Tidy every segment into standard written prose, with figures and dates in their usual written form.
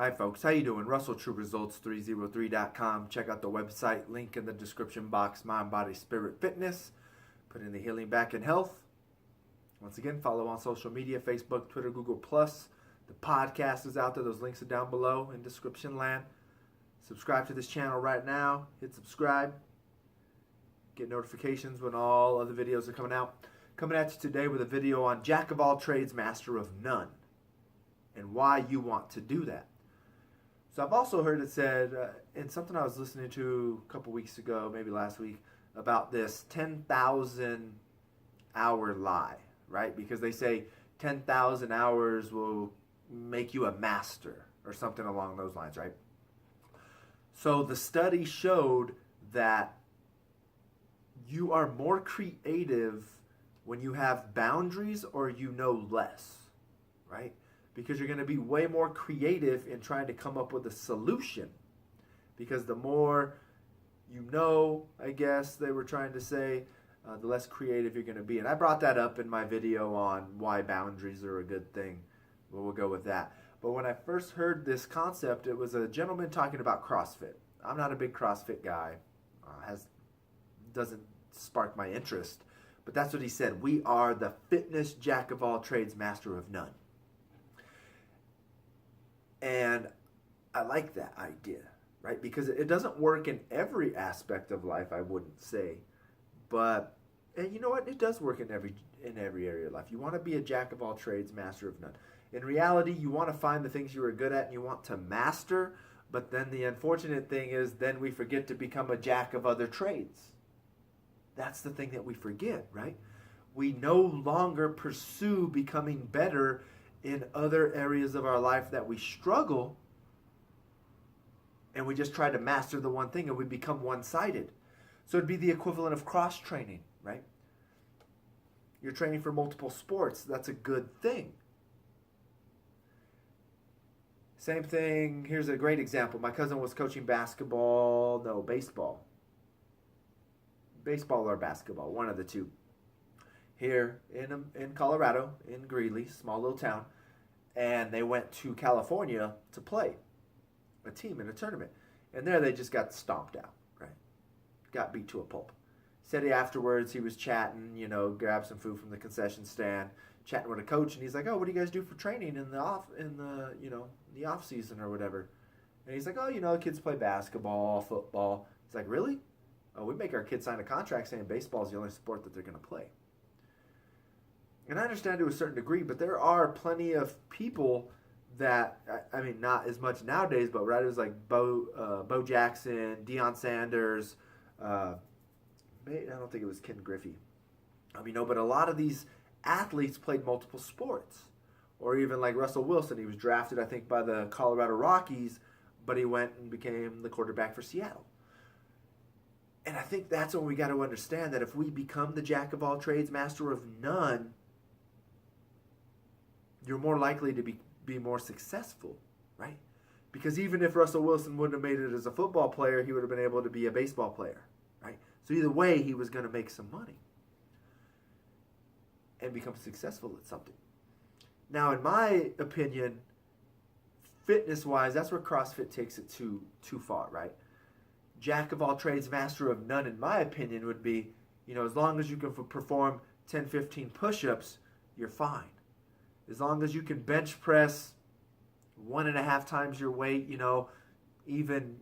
Hi folks, how you doing? RussellTrueResults303.com. Check out the website, link in the description box, Mind, Body, Spirit, Fitness. Put in the healing back in health. Once again, follow on social media, Facebook, Twitter, Google+. The podcast is out there. Those links are down below in description land. Subscribe to this channel right now. Hit subscribe. Get notifications when all other videos are coming out. Coming at you today with a video on Jack of all trades, master of none, and why you want to do that. So I've also heard it said, in something I was listening to a couple weeks ago, maybe last week, about this 10,000 hour lie, right? Because they say 10,000 hours will make you a master or something along those lines, right? So the study showed that you are more creative when you have boundaries or you know less, right? Because you're going to be way more creative in trying to come up with a solution. Because the more you know, I guess they were trying to say, the less creative you're going to be. And I brought that up in my video on why boundaries are a good thing. Well, we'll go with that. But when I first heard this concept, it was a gentleman talking about CrossFit. I'm not a big CrossFit guy. Doesn't spark my interest. But that's what he said. We are the fitness jack of all trades, master of none. And I like that idea, right? Because it doesn't work in every aspect of life, I wouldn't say. But, and you know what? It does work in every area of life. You want to be a jack of all trades, master of none. In reality, you want to find the things you are good at and you want to master. But then the unfortunate thing is then we forget to become a jack of other trades. That's the thing that we forget, right? We no longer pursue becoming better in other areas of our life that we struggle, and we just try to master the one thing and we become one-sided. So it'd be the equivalent of cross-training, right? You're training for multiple sports. That's a good thing. Same thing, here's a great example. My cousin was coaching baseball or basketball, one of the two. Here in Colorado, in Greeley, small little town, and they went to California to play a team in a tournament. And there they just got stomped out, right? Got beat to a pulp. Said afterwards he was chatting, grabbed some food from the concession stand, chatting with a coach, and he's like, "Oh, what do you guys do for training in the off season or whatever?" And he's like, "Oh, kids play basketball, football." He's like, "Really? Oh, we make our kids sign a contract saying baseball is the only sport that they're going to play." And I understand to a certain degree, but there are plenty of people that, I mean, not as much nowadays, but writers like Bo Jackson, Deion Sanders, I don't think it was Ken Griffey. But a lot of these athletes played multiple sports. Or even like Russell Wilson, he was drafted, I think, by the Colorado Rockies, but he went and became the quarterback for Seattle. And I think that's when we got to understand that if we become the jack of all trades, master of none, you're more likely to be more successful, right? Because even if Russell Wilson wouldn't have made it as a football player, he would have been able to be a baseball player, right? So either way, he was going to make some money and become successful at something. Now, in my opinion, fitness-wise, that's where CrossFit takes it too far, right? Jack of all trades, master of none, in my opinion, would be, as long as you can perform 10, 15 push-ups, you're fine. As long as you can bench press 1.5 times your weight, even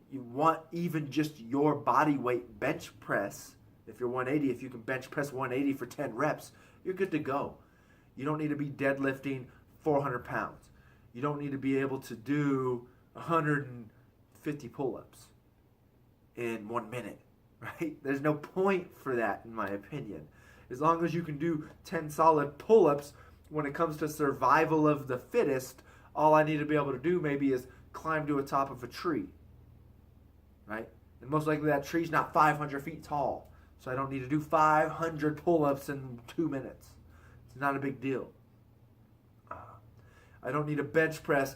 just your body weight bench press. If you're 180, if you can bench press 180 for 10 reps, you're good to go. You don't need to be deadlifting 400 pounds. You don't need to be able to do 150 pull-ups in 1 minute, right? There's no point for that, in my opinion. As long as you can do 10 solid pull-ups, when it comes to survival of the fittest, all I need to be able to do maybe is climb to the top of a tree, right? And most likely that tree's not 500 feet tall, so I don't need to do 500 pull-ups in 2 minutes. It's not a big deal. I don't need to bench press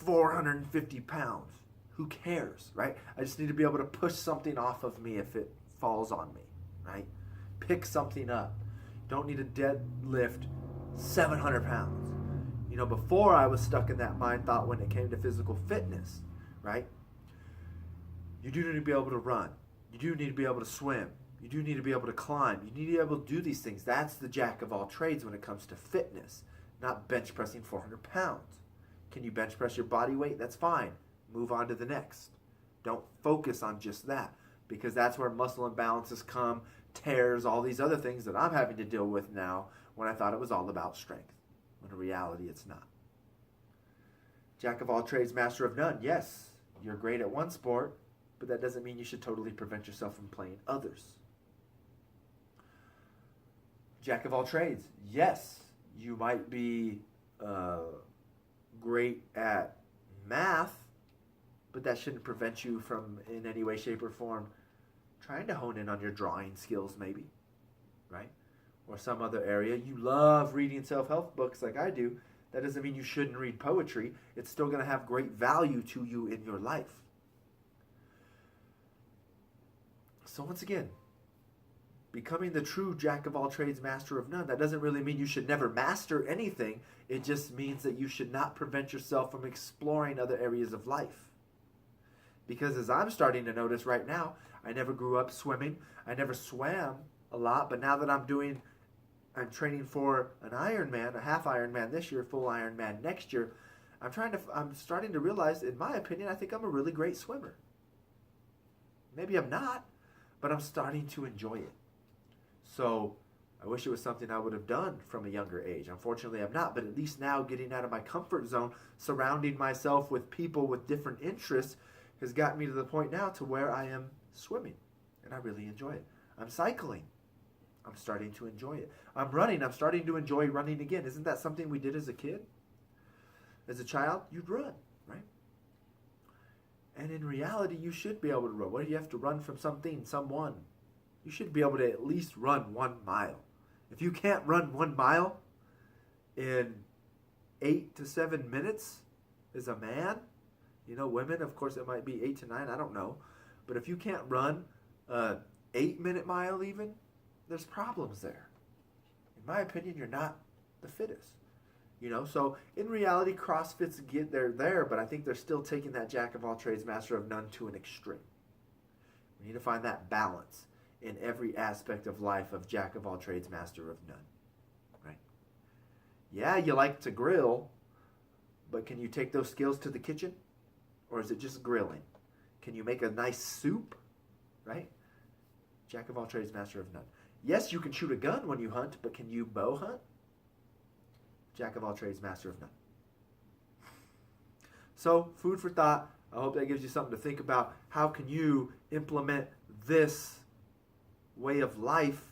450 pounds. Who cares, right? I just need to be able to push something off of me if it falls on me, right? Pick something up. Don't need to deadlift 700 pounds. Before I was stuck in that mind thought when it came to physical fitness, right? You do need to be able to run. You do need to be able to swim. You do need to be able to climb. You need to be able to do these things. That's the jack of all trades when it comes to fitness, not bench pressing 400 pounds. Can you bench press your body weight? That's fine. Move on to the next. Don't focus on just that, because that's where muscle imbalances come, tears, all these other things that I'm having to deal with now when I thought it was all about strength, when in reality it's not. Jack of all trades, master of none. Yes, you're great at one sport, but that doesn't mean you should totally prevent yourself from playing others. Jack of all trades. Yes, you might be great at math, but that shouldn't prevent you from, in any way, shape, or form, trying to hone in on your drawing skills, maybe, right? Or some other area. You love reading self-help books like I do. That doesn't mean you shouldn't read poetry. It's still going to have great value to you in your life. So once again, becoming the true jack of all trades, master of none, that doesn't really mean you should never master anything. It just means that you should not prevent yourself from exploring other areas of life. Because as I'm starting to notice right now, I never grew up swimming. I never swam a lot, but now that I'm training for an Ironman, a half Ironman this year, full Ironman next year, I'm starting to realize, in my opinion, I think I'm a really great swimmer. Maybe I'm not, but I'm starting to enjoy it. So I wish it was something I would have done from a younger age. Unfortunately, I'm not, but at least now getting out of my comfort zone, surrounding myself with people with different interests, has gotten me to the point now to where I am swimming, and I really enjoy it. I'm cycling. I'm starting to enjoy it. I'm running. I'm starting to enjoy running again. Isn't that something we did as a kid? As a child, you'd run, right? And in reality, you should be able to run. What do you have to run from something, someone? You should be able to at least run 1 mile. If you can't run 1 mile in 8 to 7 minutes as a man, women, of course, it might be 8 to 9, I don't know. But if you can't run an 8-minute mile even, there's problems there. In my opinion, you're not the fittest. So in reality, CrossFit's there, but I think they're still taking that jack of all trades, master of none to an extreme. We need to find that balance in every aspect of life of jack of all trades, master of none. Right? Yeah, you like to grill, but can you take those skills to the kitchen? Or is it just grilling? Can you make a nice soup? Right? Jack of all trades, master of none. Yes, you can shoot a gun when you hunt, but can you bow hunt? Jack of all trades, master of none. So, food for thought. I hope that gives you something to think about. How can you implement this way of life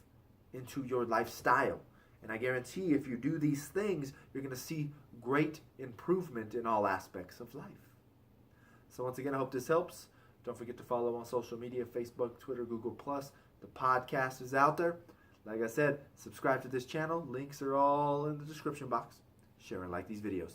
into your lifestyle? And I guarantee if you do these things, you're going to see great improvement in all aspects of life. So once again, I hope this helps. Don't forget to follow on social media, Facebook, Twitter, Google+. The podcast is out there. Like I said, subscribe to this channel. Links are all in the description box. Share and like these videos.